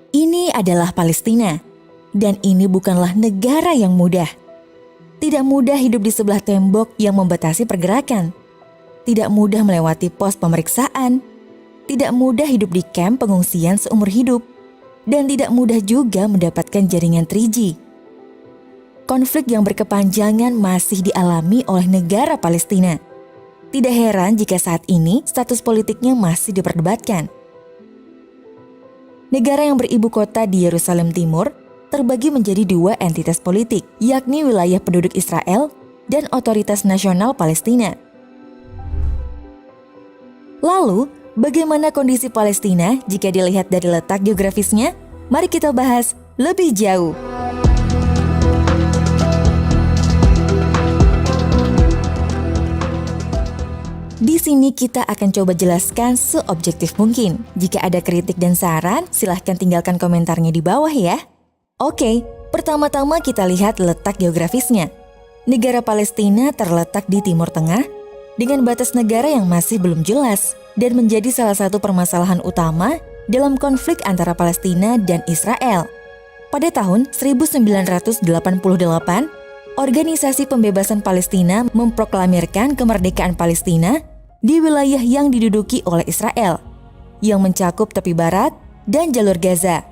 Ini adalah Palestina, dan ini bukanlah negara yang mudah. Tidak mudah hidup di sebelah tembok yang membatasi pergerakan. Tidak mudah melewati pos pemeriksaan. Tidak mudah hidup di kamp pengungsian seumur hidup. Dan tidak mudah juga mendapatkan jaringan 3G. Konflik yang berkepanjangan masih dialami oleh negara Palestina. Tidak heran jika saat ini status politiknya masih diperdebatkan. Negara yang beribu kota di Yerusalem Timur terbagi menjadi dua entitas politik, yakni wilayah penduduk Israel dan Otoritas Nasional Palestina. Lalu, bagaimana kondisi Palestina jika dilihat dari letak geografisnya? Mari kita bahas lebih jauh. Di sini kita akan coba jelaskan seobjektif mungkin. Jika ada kritik dan saran, silahkan tinggalkan komentarnya di bawah ya. Oke, pertama-tama kita lihat letak geografisnya. Negara Palestina terletak di Timur Tengah dengan batas negara yang masih belum jelas dan menjadi salah satu permasalahan utama dalam konflik antara Palestina dan Israel. Pada tahun 1988, Organisasi Pembebasan Palestina memproklamirkan kemerdekaan Palestina di wilayah yang diduduki oleh Israel, yang mencakup tepi barat dan jalur Gaza.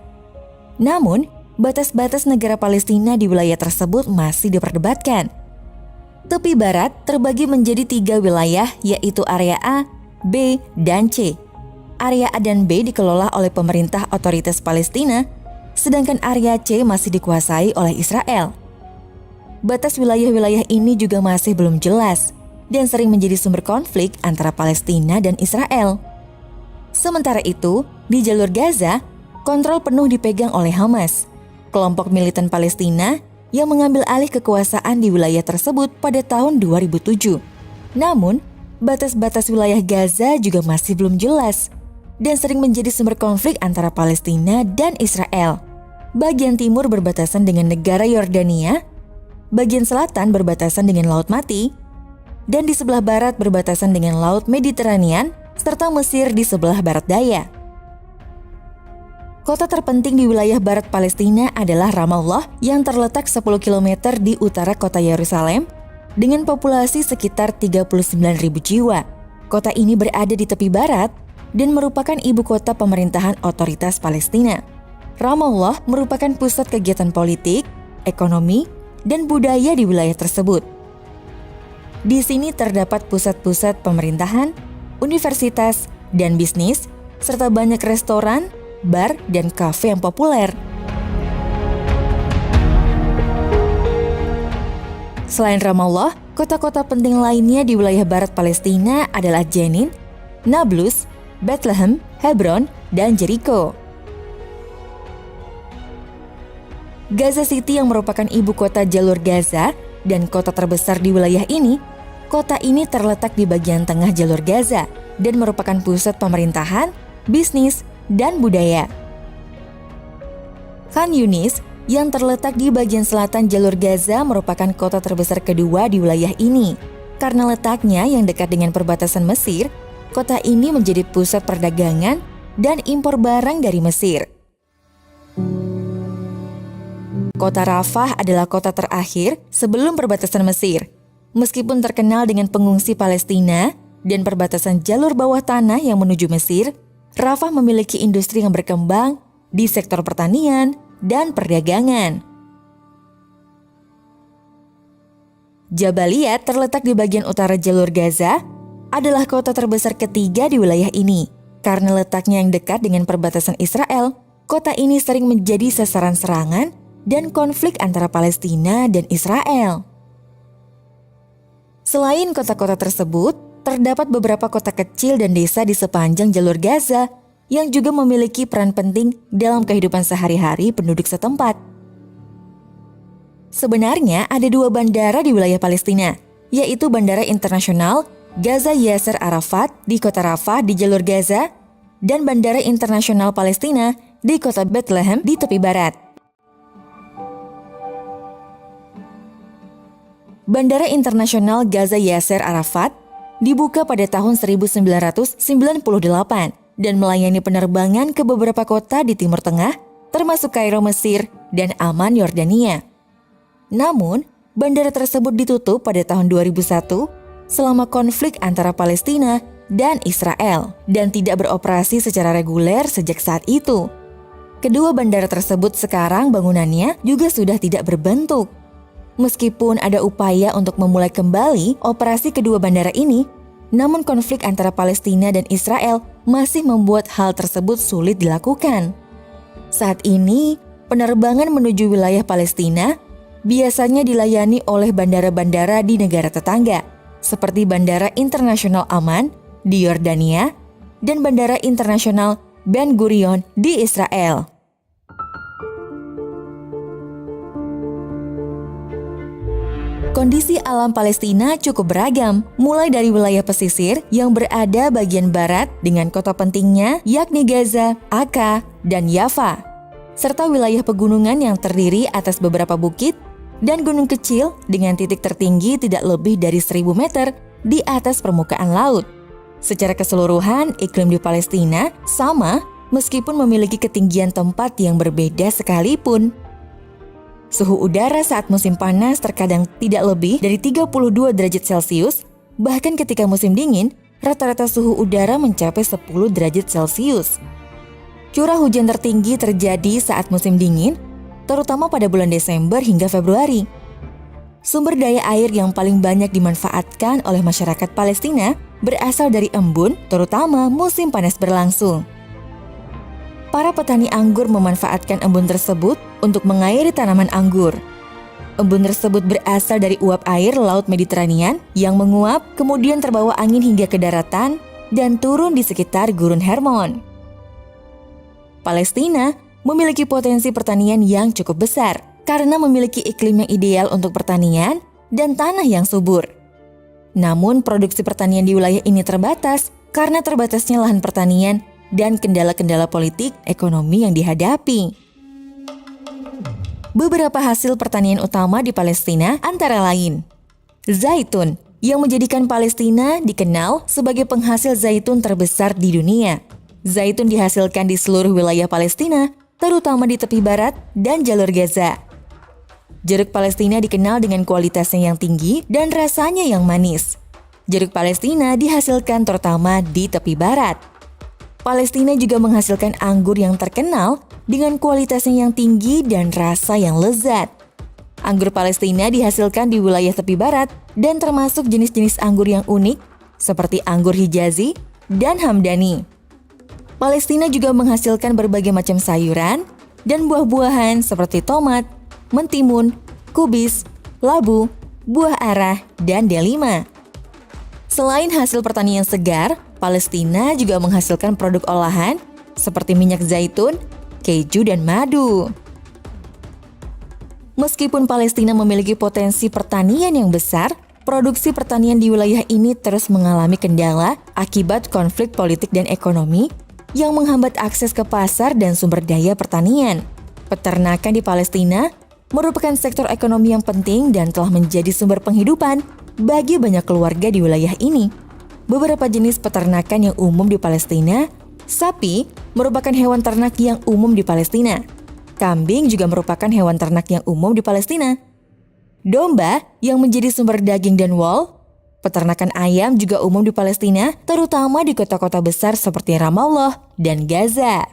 Namun, batas-batas negara Palestina di wilayah tersebut masih diperdebatkan. Tepi barat terbagi menjadi 3 wilayah, yaitu area A, B, dan C. Area A dan B dikelola oleh pemerintah otoritas Palestina, sedangkan area C masih dikuasai oleh Israel. Batas wilayah-wilayah ini juga masih belum jelas dan sering menjadi sumber konflik antara Palestina dan Israel. Sementara itu, di jalur Gaza, kontrol penuh dipegang oleh Hamas, kelompok militan Palestina yang mengambil alih kekuasaan di wilayah tersebut pada tahun 2007. Namun, batas-batas wilayah Gaza juga masih belum jelas dan sering menjadi sumber konflik antara Palestina dan Israel. Bagian timur berbatasan dengan negara Yordania, bagian selatan berbatasan dengan Laut Mati, dan di sebelah barat berbatasan dengan Laut Mediterranean, serta Mesir di sebelah barat daya. Kota terpenting di wilayah barat Palestina adalah Ramallah yang terletak 10 km di utara kota Yerusalem dengan populasi sekitar 39.000 jiwa. Kota ini berada di tepi barat dan merupakan ibu kota pemerintahan otoritas Palestina. Ramallah merupakan pusat kegiatan politik, ekonomi, dan budaya di wilayah tersebut. Di sini terdapat pusat-pusat pemerintahan, universitas, dan bisnis, serta banyak restoran, bar, dan kafe yang populer. Selain Ramallah, kota-kota penting lainnya di wilayah barat Palestina adalah Jenin, Nablus, Bethlehem, Hebron, dan Jericho. Gaza City yang merupakan ibu kota jalur Gaza dan kota terbesar di wilayah ini, kota ini terletak di bagian tengah jalur Gaza dan merupakan pusat pemerintahan, bisnis, dan budaya. Khan Yunis yang terletak di bagian selatan jalur Gaza merupakan kota terbesar kedua di wilayah ini. Karena letaknya yang dekat dengan perbatasan Mesir, kota ini menjadi pusat perdagangan dan impor barang dari Mesir. Kota Rafah adalah kota terakhir sebelum perbatasan Mesir. Meskipun terkenal dengan pengungsi Palestina dan perbatasan jalur bawah tanah yang menuju Mesir, Rafah memiliki industri yang berkembang di sektor pertanian dan perdagangan. Jabalia terletak di bagian utara jalur Gaza, adalah kota terbesar ketiga di wilayah ini. Karena letaknya yang dekat dengan perbatasan Israel, kota ini sering menjadi sasaran serangan dan konflik antara Palestina dan Israel. Selain kota-kota tersebut, terdapat beberapa kota kecil dan desa di sepanjang jalur Gaza yang juga memiliki peran penting dalam kehidupan sehari-hari penduduk setempat. Sebenarnya ada 2 bandara di wilayah Palestina, yaitu Bandara Internasional Gaza Yasser Arafat di kota Rafah di jalur Gaza dan Bandara Internasional Palestina di kota Bethlehem di tepi barat. Bandara Internasional Gaza Yasser Arafat dibuka pada tahun 1998 dan melayani penerbangan ke beberapa kota di Timur Tengah, termasuk Kairo, Mesir, dan Amman, Yordania. Namun, bandara tersebut ditutup pada tahun 2001 selama konflik antara Palestina dan Israel dan tidak beroperasi secara reguler sejak saat itu. Kedua bandara tersebut sekarang bangunannya juga sudah tidak berbentuk. Meskipun ada upaya untuk memulai kembali operasi kedua bandara ini, namun konflik antara Palestina dan Israel masih membuat hal tersebut sulit dilakukan. Saat ini, penerbangan menuju wilayah Palestina biasanya dilayani oleh bandara-bandara di negara tetangga, seperti Bandara Internasional Amman di Yordania dan Bandara Internasional Ben Gurion di Israel. Kondisi alam Palestina cukup beragam, mulai dari wilayah pesisir yang berada bagian barat dengan kota pentingnya yakni Gaza, Akka, dan Yafa, serta wilayah pegunungan yang terdiri atas beberapa bukit dan gunung kecil dengan titik tertinggi tidak lebih dari 1.000 meter di atas permukaan laut. Secara keseluruhan, iklim di Palestina sama meskipun memiliki ketinggian tempat yang berbeda sekalipun. Suhu udara saat musim panas terkadang tidak lebih dari 32 derajat Celcius, bahkan ketika musim dingin, rata-rata suhu udara mencapai 10 derajat Celcius. Curah hujan tertinggi terjadi saat musim dingin, terutama pada bulan Desember hingga Februari. Sumber daya air yang paling banyak dimanfaatkan oleh masyarakat Palestina berasal dari embun, terutama musim panas berlangsung. Para petani anggur memanfaatkan embun tersebut untuk mengairi tanaman anggur. Embun tersebut berasal dari uap air Laut Mediterania yang menguap kemudian terbawa angin hingga ke daratan dan turun di sekitar Gurun Hermon. Palestina memiliki potensi pertanian yang cukup besar karena memiliki iklim yang ideal untuk pertanian dan tanah yang subur. Namun produksi pertanian di wilayah ini terbatas karena terbatasnya lahan pertanian dan kendala-kendala politik ekonomi yang dihadapi. Beberapa hasil pertanian utama di Palestina antara lain zaitun, yang menjadikan Palestina dikenal sebagai penghasil zaitun terbesar di dunia. Zaitun dihasilkan di seluruh wilayah Palestina, terutama di tepi barat dan jalur Gaza. Jeruk Palestina dikenal dengan kualitasnya yang tinggi dan rasanya yang manis. Jeruk Palestina dihasilkan terutama di tepi barat. Palestina juga menghasilkan anggur yang terkenal dengan kualitasnya yang tinggi dan rasa yang lezat. Anggur Palestina dihasilkan di wilayah tepi barat dan termasuk jenis-jenis anggur yang unik seperti anggur Hijazi dan Hamdani. Palestina juga menghasilkan berbagai macam sayuran dan buah-buahan seperti tomat, mentimun, kubis, labu, buah arah, dan delima. Selain hasil pertanian segar, Palestina juga menghasilkan produk olahan seperti minyak zaitun, keju, dan madu. Meskipun Palestina memiliki potensi pertanian yang besar, produksi pertanian di wilayah ini terus mengalami kendala akibat konflik politik dan ekonomi yang menghambat akses ke pasar dan sumber daya pertanian. Peternakan di Palestina merupakan sektor ekonomi yang penting dan telah menjadi sumber penghidupan bagi banyak keluarga di wilayah ini. Beberapa jenis peternakan yang umum di Palestina, sapi merupakan hewan ternak yang umum di Palestina. Kambing juga merupakan hewan ternak yang umum di Palestina. Domba yang menjadi sumber daging dan wol. Peternakan ayam juga umum di Palestina, terutama di kota-kota besar seperti Ramallah dan Gaza.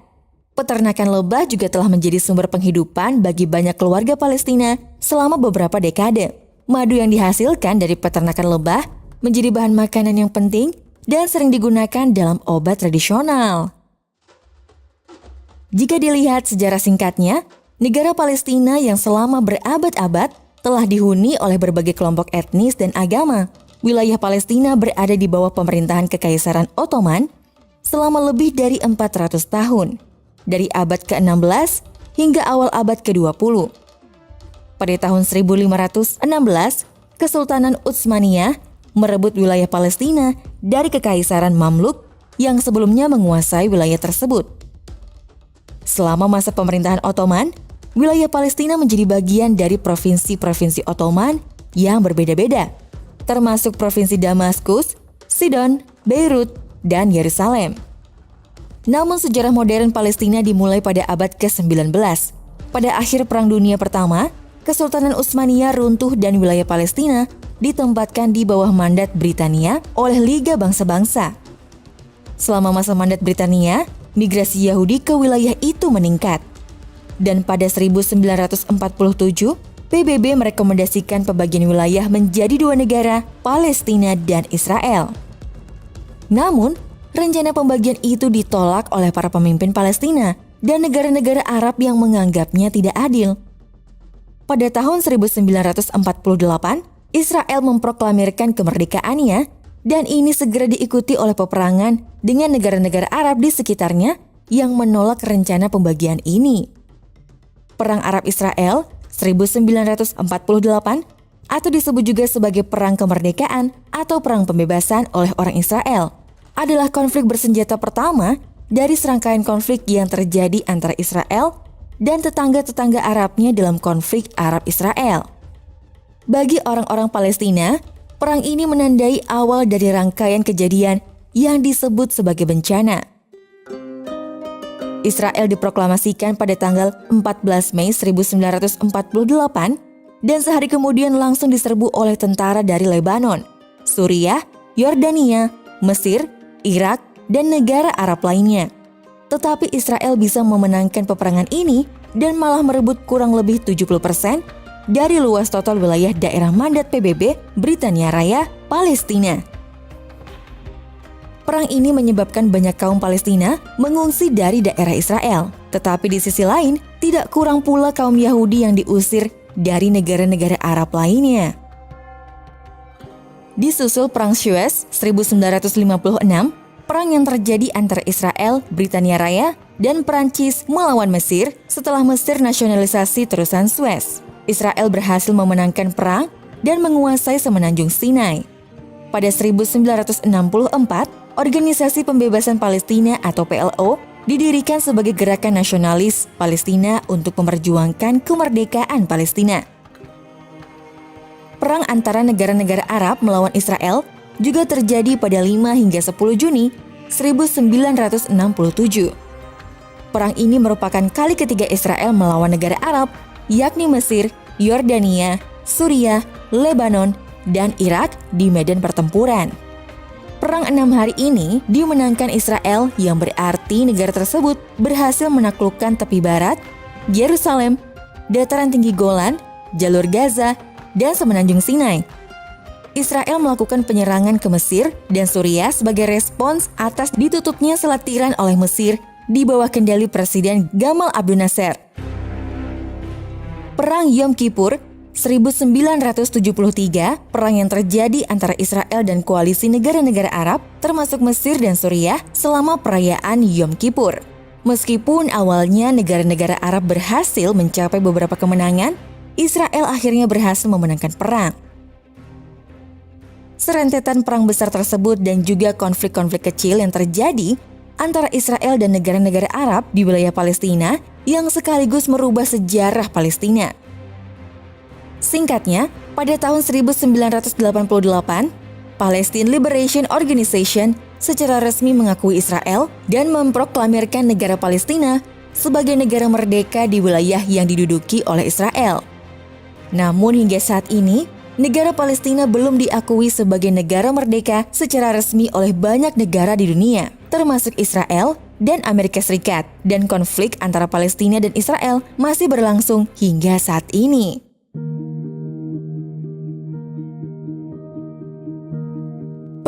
Peternakan lebah juga telah menjadi sumber penghidupan bagi banyak keluarga Palestina selama beberapa dekade. Madu yang dihasilkan dari peternakan lebah menjadi bahan makanan yang penting dan sering digunakan dalam obat tradisional. Jika dilihat sejarah singkatnya, negara Palestina yang selama berabad-abad telah dihuni oleh berbagai kelompok etnis dan agama. Wilayah Palestina berada di bawah pemerintahan Kekaisaran Ottoman selama lebih dari 400 tahun, dari abad ke-16 hingga awal abad ke-20. Pada tahun 1516, Kesultanan Utsmaniyah merebut wilayah Palestina dari Kekaisaran Mamluk yang sebelumnya menguasai wilayah tersebut. Selama masa pemerintahan Ottoman, wilayah Palestina menjadi bagian dari provinsi-provinsi Ottoman yang berbeda-beda, termasuk Provinsi Damaskus, Sidon, Beirut, dan Yerusalem. Namun sejarah modern Palestina dimulai pada abad ke-19. Pada akhir Perang Dunia Pertama, Kesultanan Utsmaniyah runtuh dan wilayah Palestina ditempatkan di bawah mandat Britania oleh Liga Bangsa-Bangsa. Selama masa mandat Britania, migrasi Yahudi ke wilayah itu meningkat. Dan pada 1947, PBB merekomendasikan pembagian wilayah menjadi dua negara, Palestina dan Israel. Namun, rencana pembagian itu ditolak oleh para pemimpin Palestina dan negara-negara Arab yang menganggapnya tidak adil. Pada tahun 1948, Israel memproklamirkan kemerdekaannya dan ini segera diikuti oleh peperangan dengan negara-negara Arab di sekitarnya yang menolak rencana pembagian ini. Perang Arab-Israel 1948 atau disebut juga sebagai Perang Kemerdekaan atau Perang Pembebasan oleh orang Israel adalah konflik bersenjata pertama dari serangkaian konflik yang terjadi antara Israel dan tetangga-tetangga Arabnya dalam konflik Arab-Israel. Bagi orang-orang Palestina, perang ini menandai awal dari rangkaian kejadian yang disebut sebagai bencana. Israel diproklamasikan pada tanggal 14 Mei 1948 dan sehari kemudian langsung diserbu oleh tentara dari Lebanon, Suriah, Yordania, Mesir, Irak, dan negara Arab lainnya. Tetapi Israel bisa memenangkan peperangan ini dan malah merebut kurang lebih 70% dari luas total wilayah daerah mandat PBB Britania Raya, Palestina. Perang ini menyebabkan banyak kaum Palestina mengungsi dari daerah Israel. Tetapi di sisi lain, tidak kurang pula kaum Yahudi yang diusir dari negara-negara Arab lainnya. Disusul Perang Suez 1956, perang yang terjadi antara Israel, Britania Raya, dan Prancis melawan Mesir setelah Mesir nasionalisasi terusan Suez. Israel berhasil memenangkan perang dan menguasai semenanjung Sinai. Pada 1964, Organisasi Pembebasan Palestina atau PLO didirikan sebagai gerakan nasionalis Palestina untuk memperjuangkan kemerdekaan Palestina. Perang antara negara-negara Arab melawan Israel juga terjadi pada 5 hingga 10 Juni 1967. Perang ini merupakan kali ketiga Israel melawan negara Arab, yakni Mesir, Yordania, Suriah, Lebanon, dan Irak di medan pertempuran. Perang 6 hari ini dimenangkan Israel yang berarti negara tersebut berhasil menaklukkan tepi barat, Yerusalem, dataran tinggi Golan, jalur Gaza, dan semenanjung Sinai. Israel melakukan penyerangan ke Mesir dan Suriah sebagai respons atas ditutupnya Selat Tiran oleh Mesir di bawah kendali Presiden Gamal Abdel Nasser. Perang Yom Kippur 1973, perang yang terjadi antara Israel dan koalisi negara-negara Arab, termasuk Mesir dan Suriah, selama perayaan Yom Kippur. Meskipun awalnya negara-negara Arab berhasil mencapai beberapa kemenangan, Israel akhirnya berhasil memenangkan perang. Serentetan perang besar tersebut dan juga konflik-konflik kecil yang terjadi antara Israel dan negara-negara Arab di wilayah Palestina yang sekaligus merubah sejarah Palestina. Singkatnya, pada tahun 1988, Palestine Liberation Organization secara resmi mengakui Israel dan memproklamirkan negara Palestina sebagai negara merdeka di wilayah yang diduduki oleh Israel. Namun hingga saat ini, negara Palestina belum diakui sebagai negara merdeka secara resmi oleh banyak negara di dunia, termasuk Israel dan Amerika Serikat, dan konflik antara Palestina dan Israel masih berlangsung hingga saat ini.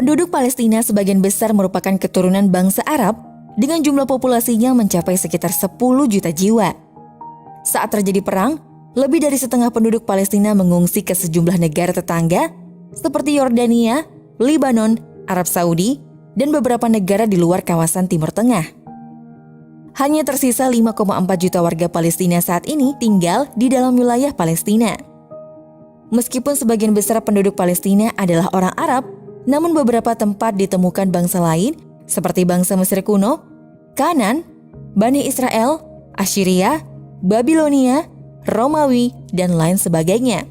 Penduduk Palestina sebagian besar merupakan keturunan bangsa Arab dengan jumlah populasinya mencapai sekitar 10 juta jiwa. Saat terjadi perang, lebih dari setengah penduduk Palestina mengungsi ke sejumlah negara tetangga seperti Yordania, Lebanon, Arab Saudi, dan beberapa negara di luar kawasan Timur Tengah. Hanya tersisa 5,4 juta warga Palestina saat ini tinggal di dalam wilayah Palestina. Meskipun sebagian besar penduduk Palestina adalah orang Arab, namun beberapa tempat ditemukan bangsa lain seperti bangsa Mesir kuno, Kanan, Bani Israel, Assyria, Babilonia, Romawi, dan lain sebagainya.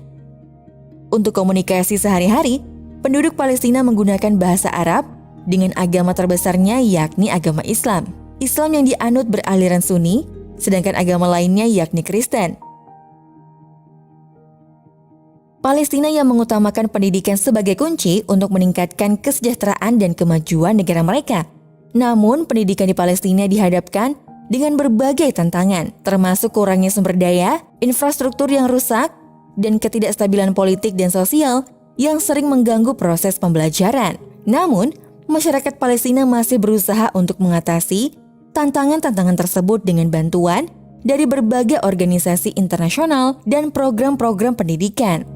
Untuk komunikasi sehari-hari, penduduk Palestina menggunakan bahasa Arab dengan agama terbesarnya yakni agama Islam. Islam yang dianut beraliran Sunni, sedangkan agama lainnya yakni Kristen. Palestina yang mengutamakan pendidikan sebagai kunci untuk meningkatkan kesejahteraan dan kemajuan negara mereka. Namun, pendidikan di Palestina dihadapkan dengan berbagai tantangan, termasuk kurangnya sumber daya, infrastruktur yang rusak, dan ketidakstabilan politik dan sosial yang sering mengganggu proses pembelajaran. Namun, masyarakat Palestina masih berusaha untuk mengatasi tantangan-tantangan tersebut dengan bantuan dari berbagai organisasi internasional dan program-program pendidikan.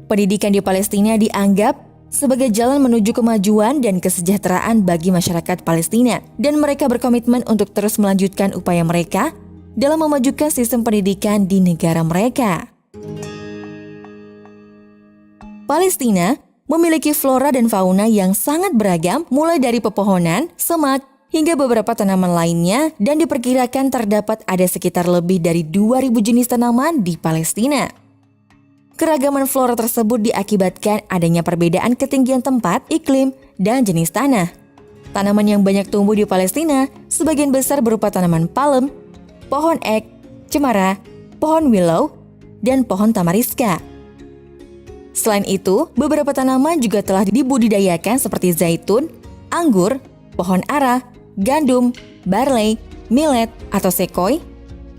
Pendidikan di Palestina dianggap sebagai jalan menuju kemajuan dan kesejahteraan bagi masyarakat Palestina, dan mereka berkomitmen untuk terus melanjutkan upaya mereka dalam memajukan sistem pendidikan di negara mereka. Palestina memiliki flora dan fauna yang sangat beragam, mulai dari pepohonan, semak, hingga beberapa tanaman lainnya, dan diperkirakan terdapat ada sekitar lebih dari 2.000 jenis tanaman di Palestina. Keragaman flora tersebut diakibatkan adanya perbedaan ketinggian tempat, iklim, dan jenis tanah. Tanaman yang banyak tumbuh di Palestina sebagian besar berupa tanaman palem, pohon ek, cemara, pohon willow, dan pohon tamariska. Selain itu, beberapa tanaman juga telah dibudidayakan seperti zaitun, anggur, pohon ara, gandum, barley, millet atau sekoi,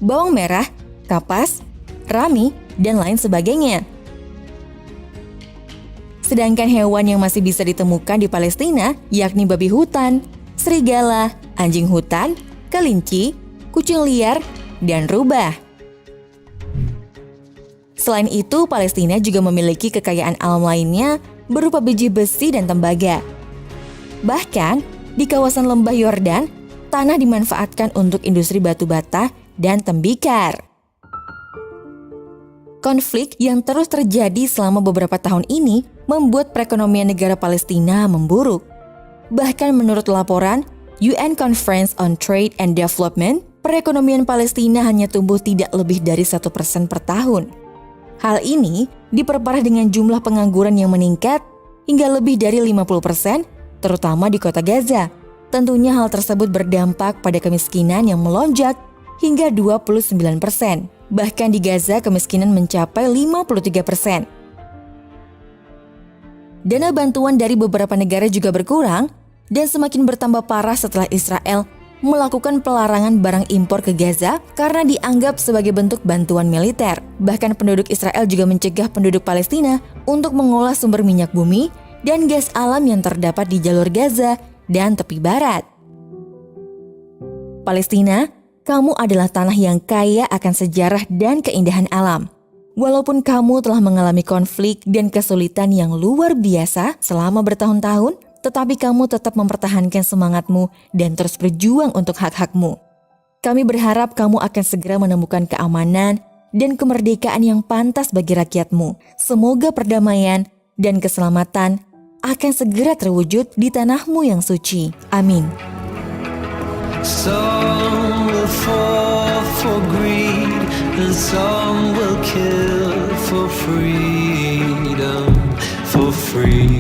bawang merah, kapas, rami, dan lain sebagainya. Sedangkan hewan yang masih bisa ditemukan di Palestina yakni babi hutan, serigala, anjing hutan, kelinci, kucing liar, dan rubah. Selain itu, Palestina juga memiliki kekayaan alam lainnya berupa biji besi dan tembaga. Bahkan, di kawasan lembah Yordan, tanah dimanfaatkan untuk industri batu bata dan tembikar. Konflik yang terus terjadi selama beberapa tahun ini membuat perekonomian negara Palestina memburuk. Bahkan menurut laporan UN Conference on Trade and Development, perekonomian Palestina hanya tumbuh tidak lebih dari 1% per tahun. Hal ini diperparah dengan jumlah pengangguran yang meningkat hingga lebih dari 50%, terutama di kota Gaza. Tentunya hal tersebut berdampak pada kemiskinan yang melonjak hingga 29%. Bahkan di Gaza, kemiskinan mencapai 53%. Dana bantuan dari beberapa negara juga berkurang dan semakin bertambah parah setelah Israel melakukan pelarangan barang impor ke Gaza karena dianggap sebagai bentuk bantuan militer. Bahkan penduduk Israel juga mencegah penduduk Palestina untuk mengolah sumber minyak bumi dan gas alam yang terdapat di jalur Gaza dan tepi barat. Palestina, kamu adalah tanah yang kaya akan sejarah dan keindahan alam. Walaupun kamu telah mengalami konflik dan kesulitan yang luar biasa selama bertahun-tahun, tetapi kamu tetap mempertahankan semangatmu dan terus berjuang untuk hak-hakmu. Kami berharap kamu akan segera menemukan keamanan dan kemerdekaan yang pantas bagi rakyatmu. Semoga perdamaian dan keselamatan akan segera terwujud di tanahmu yang suci. Amin. Some will fall for greed, and some will kill for freedom, for freedom.